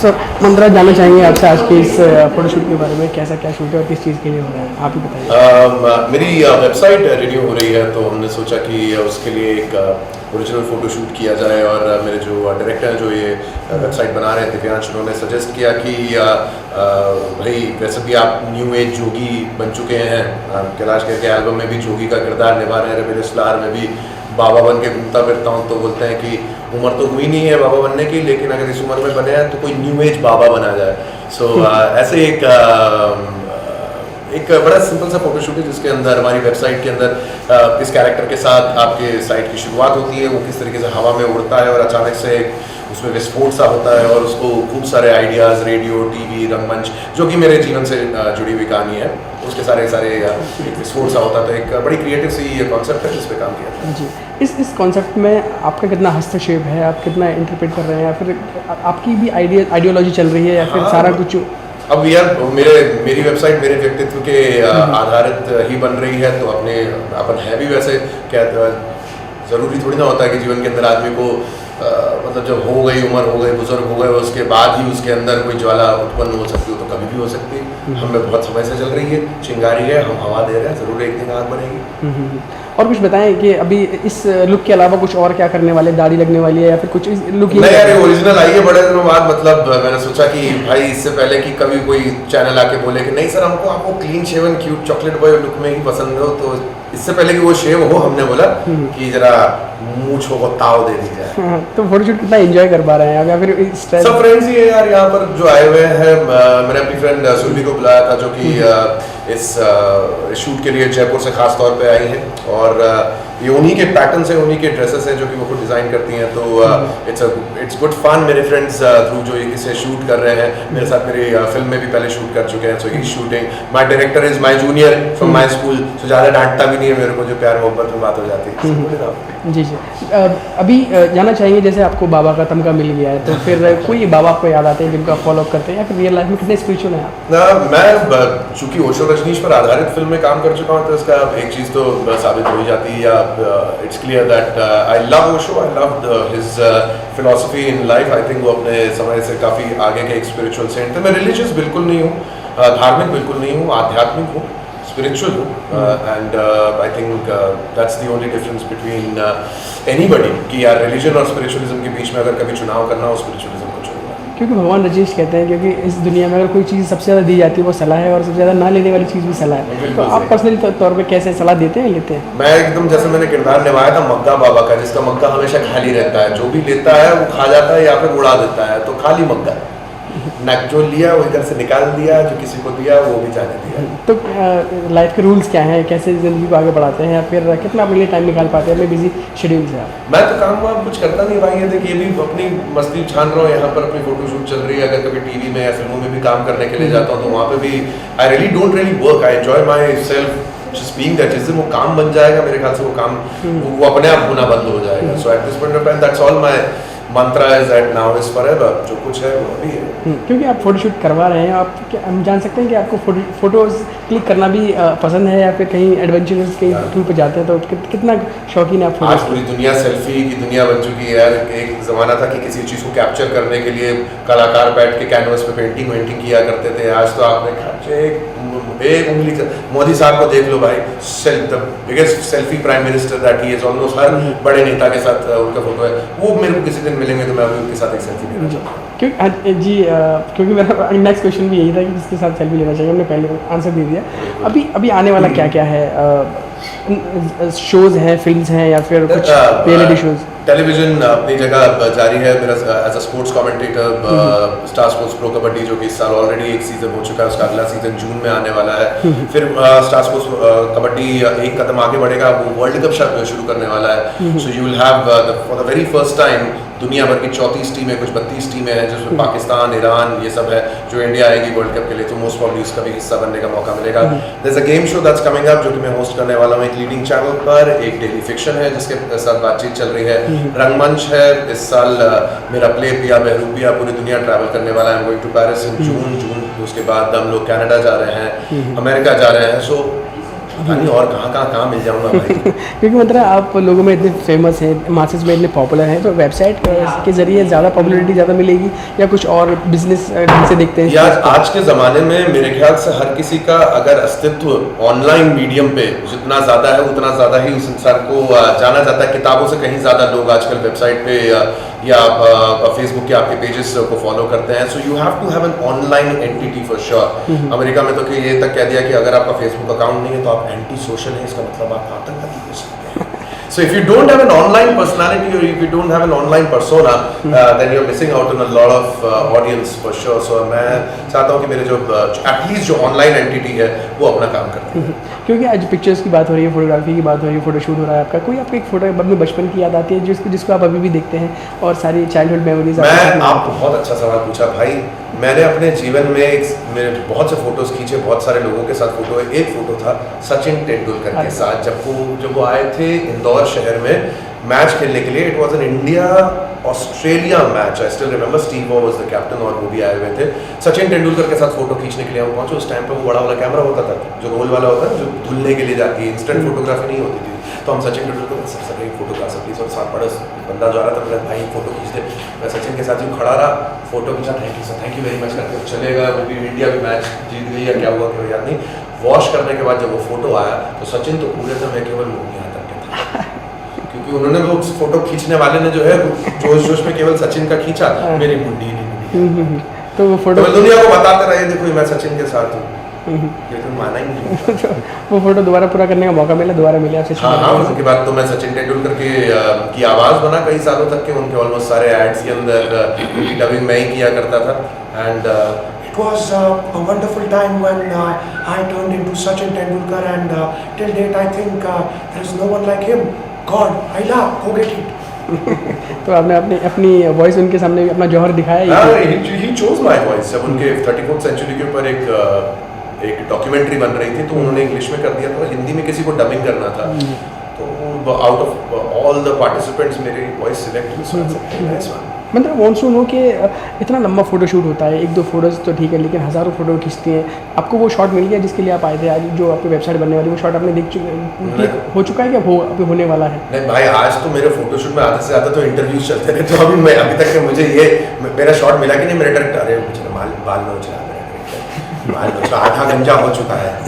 Sir मंत्रा जानना चाहेंगे आपसे आज के इस फोटोशूट के बारे में, कैसा क्या शूट है और किस चीज़ के लिए हो रहा है, आप ही बताइए। मेरी वेबसाइट रिन्यू हो रही है, तो हमने सोचा कि उसके लिए एक ओरिजिनल फ़ोटोशूट किया जाए। और मेरे जो डायरेक्टर हैं जो ये वेबसाइट बना रहे हैं दिव्यांश, उन्होंने सजेस्ट किया कि भाई वैसे भी आप न्यू एज जोगी बन चुके हैं, कैलाश खेर के एल्बम में भी जोगी का किरदार निभा रहे हैं, रेबेलियस फ्लावर में भी बाबा बन के घूमता फिरता हूँ। तो बोलते हैं कि उम्र तो हुई नहीं है बाबा बनने की, लेकिन अगर इस उम्र में बने हैं तो कोई न्यू एज बाबा बना जाए। सो ऐसे एक बड़ा सिंपल सा फोटोशूट है जिसके अंदर हमारी वेबसाइट के अंदर इस कैरेक्टर के साथ आपके साइट की शुरुआत होती है। वो किस तरीके से हवा में उड़ता है और अचानक से उसमें विस्फोट सा होता है, और उसको खूब सारे आइडियाज़, रेडियो, टीवी, रंगमंच, जो कि मेरे जीवन से जुड़ी हुई कहानी है, उसके सारे एक विस्फोट सा होता है। तो एक बड़ी क्रिएटिव सी कॉन्सेप्ट है जिस पे काम किया था। जी, इस कॉन्सेप्ट में आपका कितना हस्तक्षेप है, आप कितना इंटरप्रेट कर रहे हैं, या फिर आपकी भी आइडियोलॉजी चल रही है, या फिर सारा कुछ? अब यार मेरी वेबसाइट मेरे व्यक्तित्व के आधारित ही बन रही है, तो अपन है भी वैसे। क्या ज़रूरी थोड़ी ना होता है कि जीवन के अंदर आदमी को मतलब जब हो गई उम्र, हो गई बुजुर्ग हो गए, उसके बाद ही उसके अंदर कोई ज्वाला उत्पन्न हो सकती हो, तो कभी भी हो सकती है। हमें बहुत समय से चल रही है, चिंगारी है, हम हवा दे रहे हैं, ज़रूर एक दिन आग बनेगी। और कुछ बताएं कि अभी इस लुक के अलावा कुछ और क्या करने वाले, दाढ़ी लगने वाली है या फिर कुछ इस लुक? नहीं यार, ओरिजिनल आई है बड़े दिनों बाद। मतलब मैंने सोचा कि भाई इससे पहले कि कभी कोई चैनल आके बोले कि नहीं सर हमको आपको clean shaven cute chocolate boy look में ही पसंद हो, तो इससे पहले कि वो शेव हो, हमने बोला कि जरा मूंछों को ताव दे दी जाए। तो फोटोशूट कितना एंजॉय कर पा रहे हैं या फिर सब फ्रेंड्स ही है यार यहाँ पर जो आए हुए हैं। मैंने अपनी फ्रेंड सुरभि को बुलाया था, जो कि इस शूट के लिए जयपुर से खास तौर पे आई है, और ये उन्हीं के पैटर्न है, उन्हीं के ड्रेसेस हैं जो कि वो खुद डिज़ाइन करती हैं। तो इट्स गुड फन। मेरे फ्रेंड्स थ्रू जो इसे शूट कर रहे हैं, मेरे साथ मेरी फिल्म में भी पहले शूट कर चुके हैं। सो ही shooting, my director is my junior from my school, so ज़्यादा डांटता भी नहीं है मेरे को, जो प्यार मोहब्बत में बात हो जाती है। जी जी। अभी जानना चाहेंगे, जैसे आपको बाबा का तमगा मिल गया है, तो फिर कोई बाबा आपको याद आते हैं जिनको आप फॉलो करते हैं, या फिर रियल लाइफ में कितने स्पिरिचुअल हैं आप? मैं चूँकि ओशो रजनीश पर आधारित फिल्म में काम कर चुका हूँ, तो इसका एक चीज़ तो साबित हो ही जाती है। या it's clear that I love Osho, I loved his philosophy in life. I think वो अपने समय से काफ़ी आगे के एक स्पिरिचुअल सेंट थे। मैं रिलीजियस बिल्कुल नहीं हूँ, धार्मिक बिल्कुल नहीं हूँ, आध्यात्मिक हूँ, spiritual and I think that's the only difference between anybody कि यार religion और spiritualism के बीच में अगर कभी चुनाव करना हो, spiritualism को चुनूंगा। क्योंकि भगवान रजनीश कहते हैं क्योंकि इस दुनिया में अगर कोई चीज़ सबसे ज़्यादा दी जाती है वो सलाह है, और सबसे ज़्यादा ना लेने वाली चीज़ भी सलाह है। तो आप पर्सनली तौर पे कैसे सलाह देते हैं, लेते हैं? मैं एकदम जैसे मैंने किरदार निभाया था मग्गा बाबा का, जिसका मग्गा हमेशा खाली रहता है, जो भी लेता है वो खा जाता है या फिर उड़ा देता है, तो खाली मग्गा ना, जो लिया वो इधर से निकाल दिया, जो किसी को दिया वो भी जाने दिया। तो लाइफ के रूल्स क्या हैं, कैसे ज़िंदगी को आगे बढ़ाते हैं, या फिर कितना अपने लिए टाइम निकाल पाते हैं अपने बिजी शेड्यूल से आप? मैं तो काम वाम कुछ करता नहीं भाई, ये देखिए भी अपनी मस्ती छान रहा हूँ, यहाँ पर अपनी फोटोशूट चल रही है। अगर कभी टीवी में या फिल्मों में भी काम करने के लिए जाता हूँ, तो वहाँ पे भी I really don't really work, I enjoy my self just being that. जिस दिन वो काम बन जाएगा मेरे ख्याल से वो काम वो अपने आप होना बंद हो जाएगा। So at this point of time that's all my mantra is that now is forever, जो कुछ है वो अभी है। क्योंकि आप फोटोशूट करवा रहे हैं, आप क्या हम जान सकते हैं कि आपको फोटोज़ क्लिक करना भी पसंद है, या फिर कहीं एडवेंचरस कहीं टूर पर जाते हैं, तो कितना शौकीन है आप? आज पूरी दुनिया सेल्फी की दुनिया बन चुकी है यार। एक ज़माना था कि किसी चीज़ को कैप्चर करने के लिए कलाकार बैठ के कैनवस पे पेंटिंग किया करते थे। आज तो आपने एक उंगली मोदी साहब को देख लो भाई, the biggest selfie prime minister that he is, almost हर बड़े नेता के साथ उनका फोटो है। वो मेरे को किसी दिन मिलेंगे तो मैं अभी उनके साथ एक सेल्फी लेना चाहूँगा। क्योंकि मेरा नेक्स्ट क्वेश्चन भी यही था कि किसके साथ सेल्फी लेना चाहिए, हमने पहले आंसर दे दिया। अभी आने वाला क्या क्या है, शोज़ हैं, फिल्म्स हैं, या फिर कुछ रियलिटी शोज़? टेलीविजन अपनी जगह जारी है। मेरा as a sports commentator Star Sports Pro Kabaddi, जो कि इस साल ऑलरेडी एक सीजन हो चुका है, उसका अगला सीजन जून में आने वाला है। फिर स्टार स्पोर्ट्स कबड्डी एक कदम आगे बढ़ेगा, वो वर्ल्ड कप शुरू करने वाला है। So you will have for the very first time दुनिया भर की 34 टीमें, कुछ 32 टीमें हैं, जिसमें पाकिस्तान, ईरान, ये सब है, जो इंडिया आएगी वर्ल्ड कप के लिए, तो मोस्ट प्रॉब्ली उसका भी हिस्सा बनने का मौका मिलेगा। There is a game show that's coming up, जो कि मैं होस्ट करने वाला हूँ एक लीडिंग चैनल पर। एक डेली फिक्शन है जिसके साथ बातचीत चल रही है। रंगमंच है, इस साल मेरा प्ले पिया बहरूपिया पूरी दुनिया ट्रैवल करने वाला है। I am going to Paris in June. उसके बाद हम लोग कनाडा जा रहे हैं, अमेरिका जा रहे हैं। सो पता नहीं और कहाँ मिल जाऊंगा भाई। क्योंकि मतलब आप लोगों में इतने फेमस हैं, मासेस में इतने पॉपुलर हैं, तो वेबसाइट के ज़रिए ज़्यादा पॉपुलैरिटी ज़्यादा मिलेगी या कुछ और बिजनेस ढंग से देखते हैं? यार आज के ज़माने में मेरे ख्याल से हर किसी का अगर अस्तित्व ऑनलाइन मीडियम पे जितना ज़्यादा है उतना ज़्यादा ही उस इंसान को जाना जाता है। किताबों से कहीं ज़्यादा लोग आजकल वेबसाइट पे या फेसबुक के आपके पेजेस को फॉलो करते हैं। So you have to have an online entity for sure. America में तो कि ये तक कह दिया कि अगर आपका फेसबुक अकाउंट नहीं है तो आप एंटी सोशल है, इसका मतलब आप आतंकवादी हो सकते हैं। So if you don't have an online personality or if you don't have an online persona, then you're missing out on a lot of audience for sure. So मैं चाहता हूँ कि मेरे जो एटलीस्ट जो ऑनलाइन एंटिटी है वो अपना काम करे। क्योंकि आज पिक्चर्स की बात हो रही है, फोटोग्राफी की बात हो रही है, फोटोशूट हो रहा है आपका, कोई आपको एक फोटो अपने बचपन की याद आती है जिसको आप अभी भी देखते हैं और सारी चाइल्डहुड मेमोरीज? आप बहुत अच्छा सवाल पूछा भाई। मैंने अपने जीवन में मेरे बहुत से फोटोज खींचे, बहुत सारे लोगों के साथ फोटो है। एक फोटो था सचिन तेंदुलकर के साथ जब वो आए थे इंदौर शहर में मैच खेलने के लिए। It was an India Australia match. I still remember Steve Waugh was the captain और वो भी आए हुए थे। सचिन तेंदुलकर के साथ फोटो खींचने के लिए हम पहुंचे। उस टाइम पे वो बड़ा वाला कैमरा होता था जो रोल वाला होता है, जो धुलने के लिए जाती है, इंस्टेंट फोटोग्राफी नहीं होती थी। तो हम सचिन तेंदुलकर सर एक फोटोग्राफ प्लीज, और साथ बड़ा बंदा जा रहा था, मेरा भाई फोटो खींच दे। मैं सचिन के साथ जो खड़ा रहा, फोटो खींचा, thank you sir, thank you very much करके चलेगा। वो भी इंडिया भी मैच जीत गई या क्या हुआ क्या याद नहीं। वॉश करने के बाद जब वो फोटो आया तो सचिन तो पूरे थे, मैं केवल मुंह यहाँ तक के था। क्योंकि उन्होंने वो फोटो खींचने वाले ने जो है जोश जोश में केवल सचिन का खींचा, मेरी मुंडी नहीं। तो वो फोटो दुनिया को बताते रहे देखो मैं सचिन के साथ हूँ, लेकिन माना ही नहीं। वो फोटो दोबारा पूरा करने का मौका मिला, दोबारा मिला आपसे? हाँ, उसके बाद तो मैं सचिन तेंदुलकर की आवाज़ बना कई सालों तक के। उनके ऑलमोस्ट सारे एड्स के अंदर उनकी डबिंग मैं ही किया करता था। And it was a wonderful time when I turned into Sachin Tendulkar, and till date I think there is no one like him. God, I love, go get it. तो आपने अपनी वॉइस उनके सामने अपना जौहर दिखाया? he chose my voice। जब उनके 34th century के ऊपर एक डॉक्यूमेंट्री बन रही थी तो उन्होंने इंग्लिश में कर दिया था, हिंदी में किसी को डबिंग करना था। तो out of all the participants मेरी वॉइस सिलेक्ट हुई। मतलब वॉन्ट्स टू नो कि इतना लंबा फोटोशूट होता है, एक दो फोटोज़ तो ठीक है लेकिन हज़ारों फोटो खींचती हैं। आपको वो शॉट मिल गया जिसके लिए आप आए थे आज, जो आपकी वेबसाइट बनने वाली, वो शॉट आपने देख हो चुका है क्या अभी होने वाला है? नहीं भाई, आज तो मेरे फोटोशूट में आधे से ज़्यादा तो इंटरव्यूज चलते थे। तो अभी तक के मुझे ये मेरा शॉट मिला कि नहीं। मेरे डायरेक्टर, अरे मुझे बाल नोच रहा, बाल नोच रहा, आधा गंजा हो चुका है,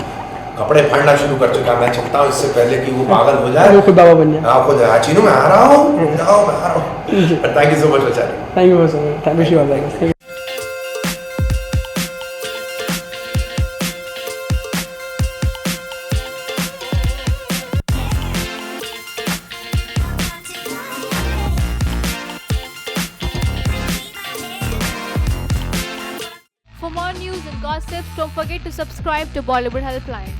कपड़े फाड़ना शुरू कर चुका। मैं चाहता हूँ इससे पहले कि वो पागल हो जाए, वो खुद बाबा बन जाए। हाँ, खुद चीनू मैं आ रहा हूँ, जाओ मैं आ रहा हूँ। थैंक यू सो मच बेचारी। Thank you so much, thank you all the best. For more news and gossips, don't forget to subscribe to Bollywood Helpline.